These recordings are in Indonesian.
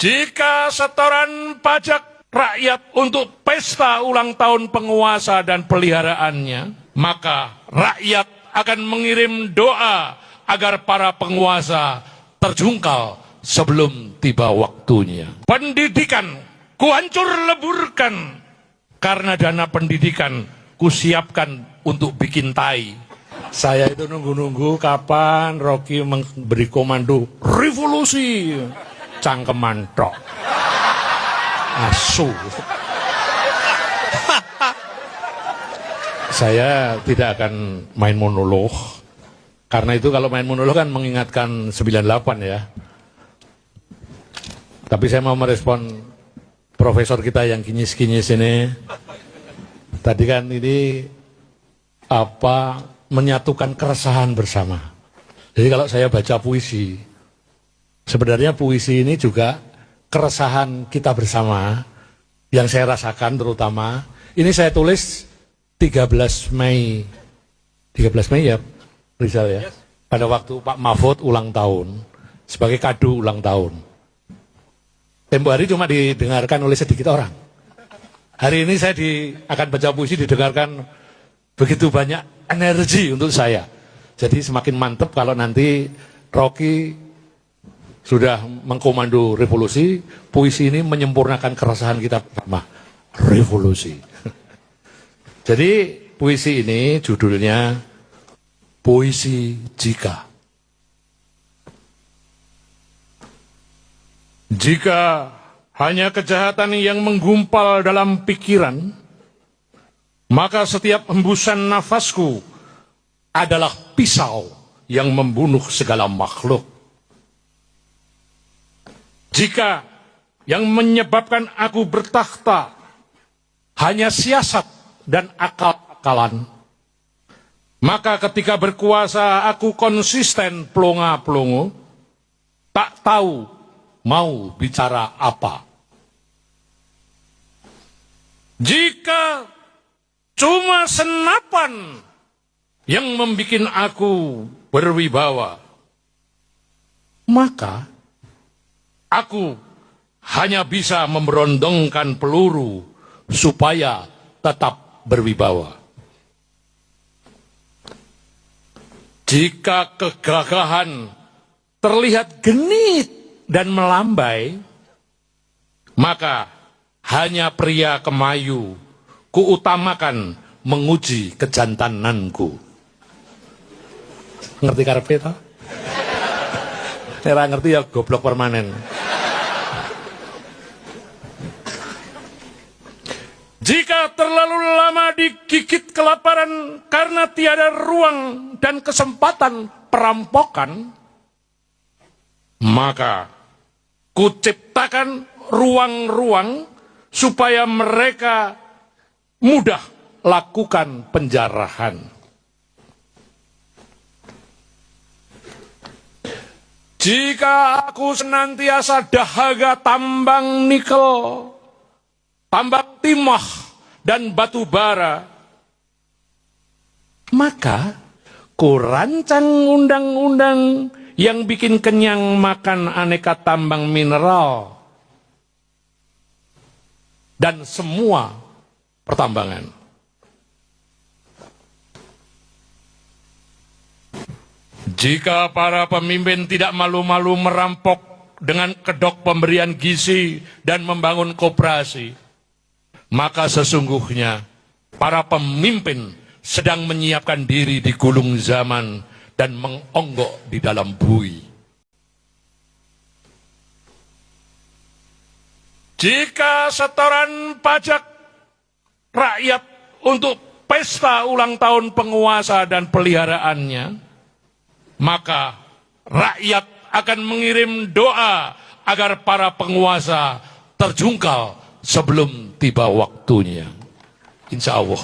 Jika setoran pajak rakyat untuk pesta ulang tahun penguasa dan peliharaannya, maka rakyat akan mengirim doa agar para penguasa terjungkal sebelum tiba waktunya. Pendidikan kuhancur leburkan, karena dana pendidikan kusiapkan untuk bikin tai. Saya itu nunggu-nunggu kapan Rocky memberi komando revolusi. Cangkeman tok. Asu. Saya tidak akan main monolog. Karena itu kalau main monolog kan mengingatkan 98 ya. Tapi saya mau merespon profesor kita yang kinyis-kinyis ini. Tadi kan ini menyatukan keresahan bersama. Jadi kalau saya baca puisi, sebenarnya puisi ini juga keresahan kita bersama yang saya rasakan terutama. Ini saya tulis 13 Mei. 13 Mei ya, Rizal ya. Pada waktu Pak Mahfud ulang tahun, sebagai kado ulang tahun. Tempo hari cuma didengarkan oleh sedikit orang. Hari ini saya akan baca puisi didengarkan begitu banyak energi untuk saya. Jadi semakin mantap kalau nanti Rocky sudah mengkomando revolusi, puisi ini menyempurnakan keresahan kita bersama. Revolusi. Jadi puisi ini judulnya Puisi Jika. Jika hanya kejahatan yang menggumpal dalam pikiran, maka setiap hembusan nafasku adalah pisau yang membunuh segala makhluk. Jika yang menyebabkan aku bertakhta hanya siasat dan akal-akalan, maka ketika berkuasa aku konsisten plonga-plongo, tak tahu mau bicara apa. Jika cuma senapan yang membuat aku berwibawa, maka aku hanya bisa memberondongkan peluru supaya tetap berwibawa. Jika kegagahan terlihat genit dan melambai, maka hanya pria kemayu kuutamakan menguji kejantananku. Ngerti karepe toh? Ora ngerti ya goblok permanen. Jika terlalu lama digigit kelaparan karena tiada ruang dan kesempatan perampokan, maka kuciptakan ruang-ruang supaya mereka mudah lakukan penjarahan. Jika aku senantiasa dahaga tambang nikel, tambang timah, dan batu bara, maka ku rancang undang-undang yang bikin kenyang makan aneka tambang mineral dan semua pertambangan. Jika para pemimpin tidak malu-malu merampok dengan kedok pemberian gizi dan membangun koperasi, maka sesungguhnya para pemimpin sedang menyiapkan diri di gulung zaman dan mengonggok di dalam bui. Jika setoran pajak rakyat untuk pesta ulang tahun penguasa dan peliharaannya, maka rakyat akan mengirim doa agar para penguasa terjungkal sebelum tiba waktunya. Insya Allah.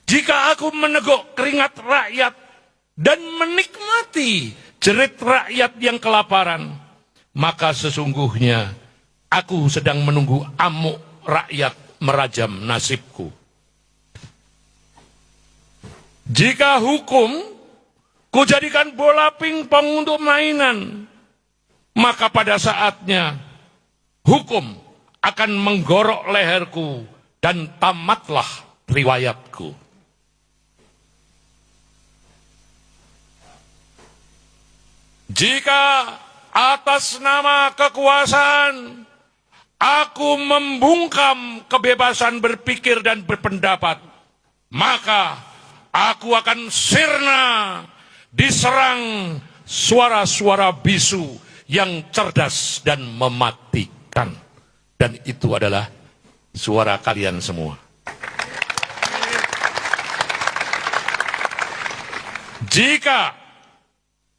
Jika aku meneguk keringat rakyat dan menikmati jerit rakyat yang kelaparan, maka sesungguhnya aku sedang menunggu amuk rakyat merajam nasibku. Jika hukum Kujadikan bola pingpong untuk mainan. Maka pada saatnya hukum akan menggorok leherku dan tamatlah riwayatku. Jika atas nama kekuasaan aku membungkam kebebasan berpikir dan berpendapat, maka aku akan sirna diserang suara-suara bisu yang cerdas dan mematikan. Dan itu adalah suara kalian semua. Jika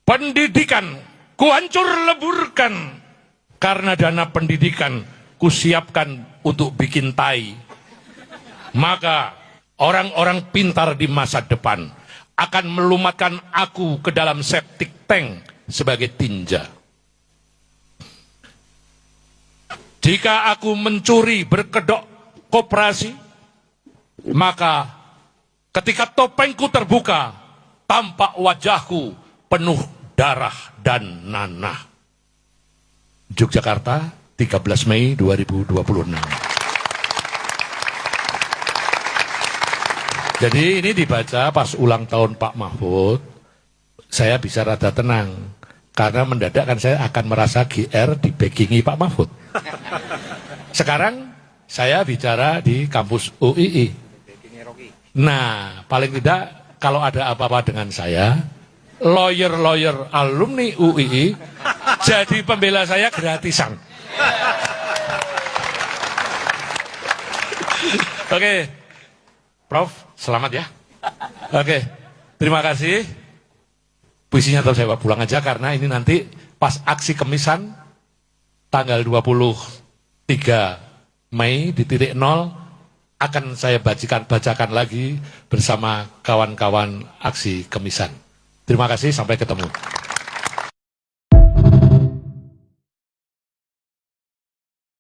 pendidikan kuhancur leburkan, karena dana pendidikan kusiapkan untuk bikin tai, maka orang-orang pintar di masa depan akan melumatkan aku ke dalam septic tank sebagai tinja. Jika aku mencuri berkedok koperasi, maka ketika topengku terbuka, tampak wajahku penuh darah dan nanah. Yogyakarta, 13 Mei 2026. Jadi ini dibaca pas ulang tahun Pak Mahfud, saya bisa rada tenang. Karena mendadak kan saya akan merasa GR dibackingi Pak Mahfud. Sekarang saya bicara di kampus UII. Nah, paling tidak kalau ada apa-apa dengan saya, lawyer-lawyer alumni UII jadi pembela saya gratisan. Oke, Prof, selamat ya. Oke, terima kasih. Puisinya tetap saya pulang aja karena ini nanti pas aksi Kemisan tanggal 23 Mei di titik 0 akan saya bacakan lagi bersama kawan-kawan aksi Kemisan. Terima kasih, sampai ketemu.